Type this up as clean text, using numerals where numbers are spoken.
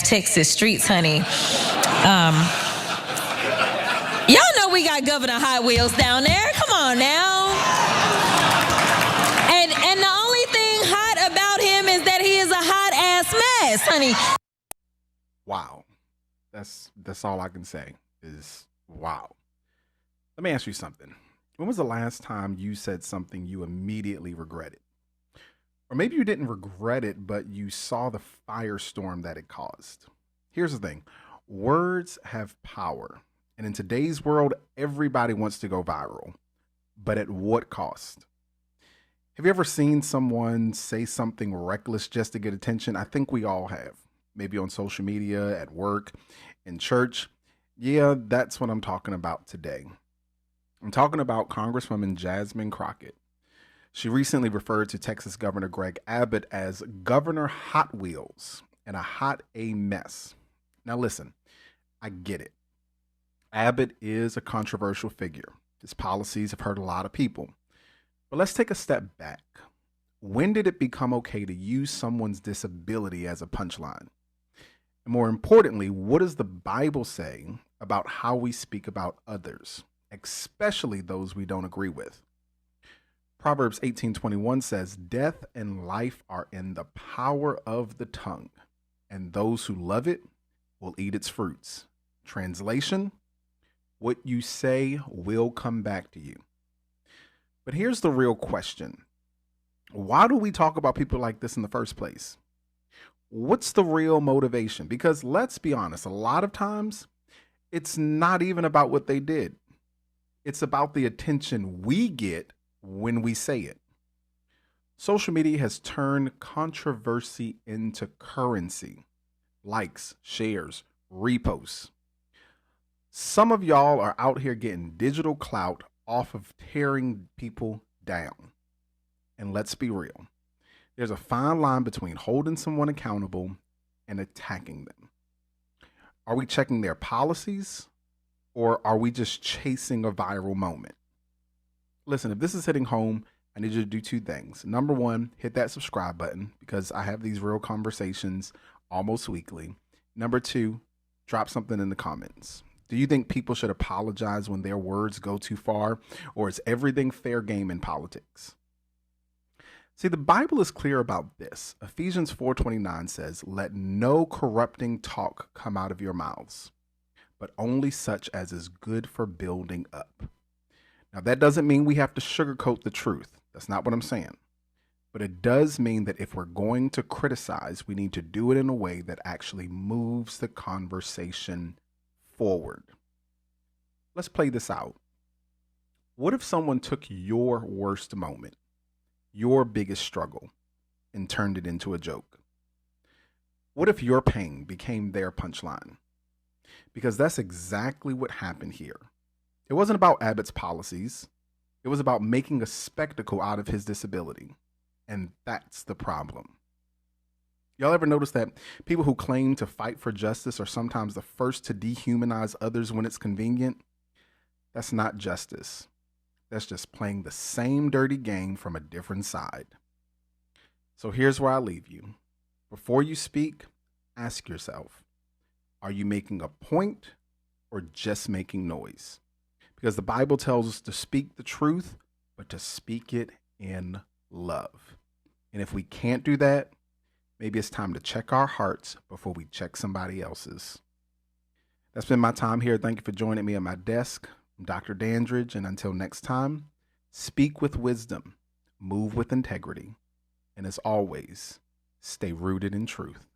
Texas streets, honey. Y'all know we got Governor Hot Wheels down there. Come on now. And the only thing hot about him is that he is a hot ass mess, honey. Wow. That's all I can say is wow. Let me ask you something. When was the last time you said something you immediately regretted? Or maybe you didn't regret it, but you saw the firestorm that it caused. Here's the thing. Words have power. And in today's world, everybody wants to go viral. But at what cost? Have you ever seen someone say something reckless just to get attention? I think we all have. Maybe on social media, at work, in church. Yeah, that's what I'm talking about today. I'm talking about Congresswoman Jasmine Crockett. She recently referred to Texas Governor Greg Abbott as Governor Hot Wheels and a hot a mess. Now listen, I get it. Abbott is a controversial figure. His policies have hurt a lot of people. But let's take a step back. When did it become okay to use someone's disability as a punchline? And more importantly, what does the Bible say about how we speak about others, especially those we don't agree with? Proverbs 18:21 says, "Death and life are in the power of the tongue, and those who love it will eat its fruits." Translation, what you say will come back to you. But here's the real question. Why do we talk about people like this in the first place? What's the real motivation? Because let's be honest, a lot of times it's not even about what they did. It's about the attention we get when we say it. Social media has turned controversy into currency. Likes, shares, reposts. Some of y'all are out here getting digital clout off of tearing people down. And let's be real. There's a fine line between holding someone accountable and attacking them. Are we checking their policies, or are we just chasing a viral moment? Listen, if this is hitting home, I need you to do two things. Number one, hit that subscribe button because I have these real conversations almost weekly. Number two, drop something in the comments. Do you think people should apologize when their words go too far, or is everything fair game in politics? See, the Bible is clear about this. Ephesians 4:29 says, "Let no corrupting talk come out of your mouths, but only such as is good for building up." Now, that doesn't mean we have to sugarcoat the truth. That's not what I'm saying. But it does mean that if we're going to criticize, we need to do it in a way that actually moves the conversation forward. Let's play this out. What if someone took your worst moment, your biggest struggle, and turned it into a joke? What if your pain became their punchline? Because that's exactly what happened here. It wasn't about Abbott's policies. It was about making a spectacle out of his disability. And that's the problem. Y'all ever notice that people who claim to fight for justice are sometimes the first to dehumanize others when it's convenient? That's not justice. That's just playing the same dirty game from a different side. So here's where I leave you. Before you speak, ask yourself, are you making a point or just making noise? Because the Bible tells us to speak the truth, but to speak it in love. And if we can't do that, maybe it's time to check our hearts before we check somebody else's. That's been my time here. Thank you for joining me at my desk. I'm Dr. Dandridge, and until next time, speak with wisdom, move with integrity, and as always, stay rooted in truth.